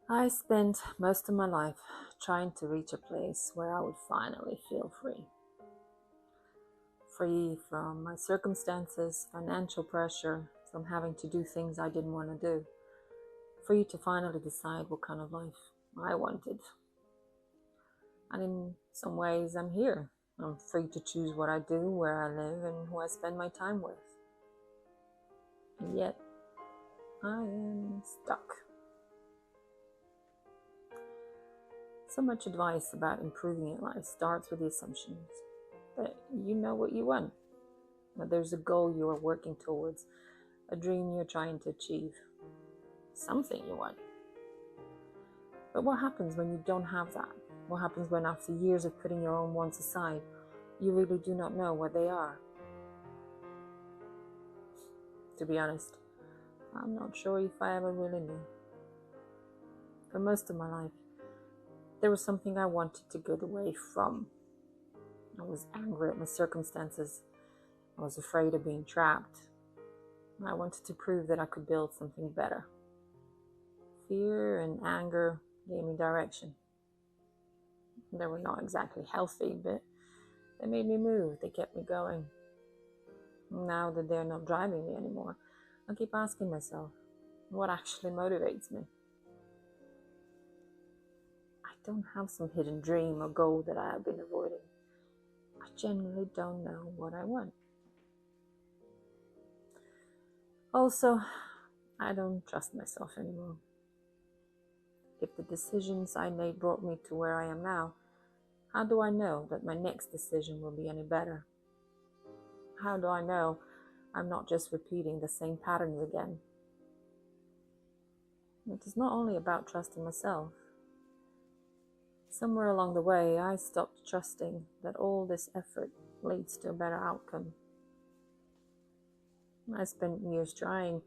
I spent most of my life trying to reach a place where I would finally feel free. Free from my circumstances, financial pressure, from having to do things I didn't want to do. Free to finally decide what kind of life I wanted. And in some ways, I'm here. I'm free to choose what I do, where I live, and who I spend my time with. And yet, I am stuck. So much advice about improving your life starts with the assumptions that you know what you want, that there's a goal you are working towards, a dream you're trying to achieve, something you want. But what happens when you don't have that? What happens when, after years of putting your own wants aside, you really do not know what they are? To be honest, I'm not sure if I ever really knew. For most of my life, there was something I wanted to get away from. I was angry at my circumstances. I was afraid of being trapped. I wanted to prove that I could build something better. Fear and anger gave me direction. They were not exactly healthy, but they made me move. They kept me going. Now that they're not driving me anymore, I keep asking myself, what actually motivates me? I don't have some hidden dream or goal that I have been avoiding. I genuinely don't know what I want. Also, I don't trust myself anymore. If the decisions I made brought me to where I am now, how do I know that my next decision will be any better? How do I know I'm not just repeating the same patterns again? It is not only about trusting myself. Somewhere along the way, I stopped trusting that all this effort leads to a better outcome. I spent years trying.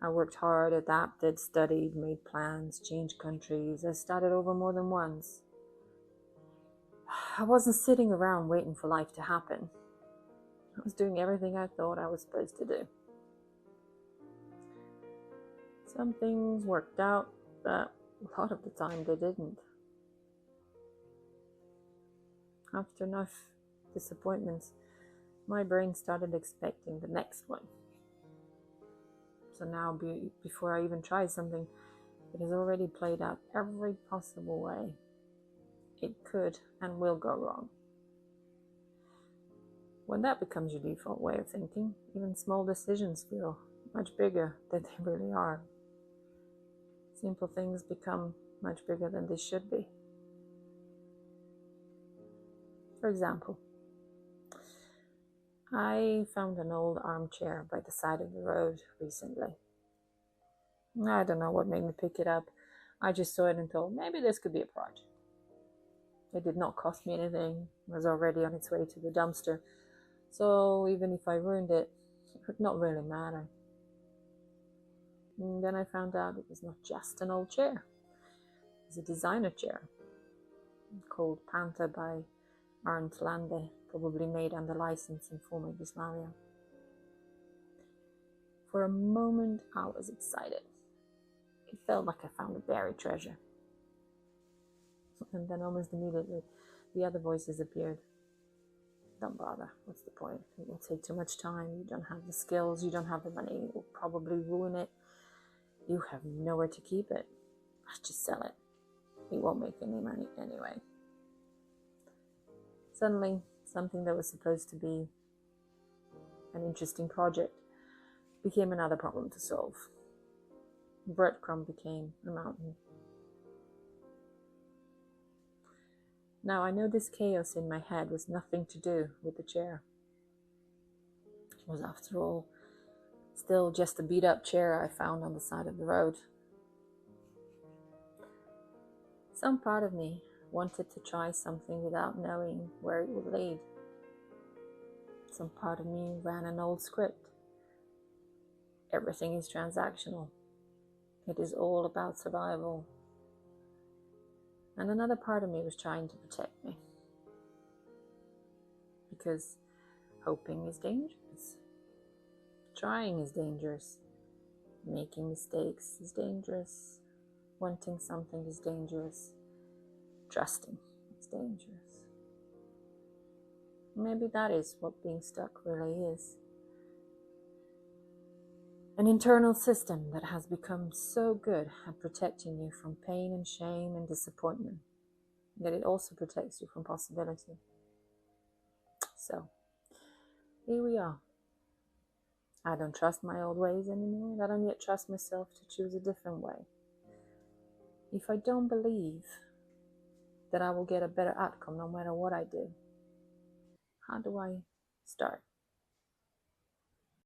I worked hard, adapted, studied, made plans, changed countries. I started over more than once. I wasn't sitting around waiting for life to happen. I was doing everything I thought I was supposed to do. Some things worked out, but a lot of the time they didn't. After enough disappointments, my brain started expecting the next one. So now, before I even try something, it has already played out every possible way it could and will go wrong. When that becomes your default way of thinking, even small decisions feel much bigger than they really are. Simple things become much bigger than they should be. For example, I found an old armchair by the side of the road recently. I don't know what made me pick it up. I just saw it and thought, maybe this could be a project. It did not cost me anything. It was already on its way to the dumpster. So even if I ruined it, it would not really matter. And then I found out it was not just an old chair. It was a designer chair called Panther by Arndt Lande, probably made under license in former Yugoslavia. For a moment, I was excited. It felt like I found a buried treasure. And then almost immediately, the other voices appeared. Don't bother. What's the point? It will take too much time. You don't have the skills. You don't have the money. It will probably ruin it. You have nowhere to keep it. Just sell it. It won't make any money anyway. Suddenly, something that was supposed to be an interesting project became another problem to solve. Breadcrumb became a mountain. Now I know this chaos in my head was nothing to do with the chair. It was, after all, still just a beat-up chair I found on the side of the road. Some part of me wanted to try something without knowing where it would lead. Some part of me ran an old script. Everything is transactional. It is all about survival. And another part of me was trying to protect me. Because hoping is dangerous. Trying is dangerous. Making mistakes is dangerous. wanting something is dangerous. Trusting is dangerous. Maybe that is what being stuck really is. An internal system that has become so good at protecting you from pain and shame and disappointment that it also protects you from possibility. So, here we are. I don't trust my old ways anymore, and I don't yet trust myself to choose a different way. If I don't believe that I will get a better outcome no matter what I do, how do I start?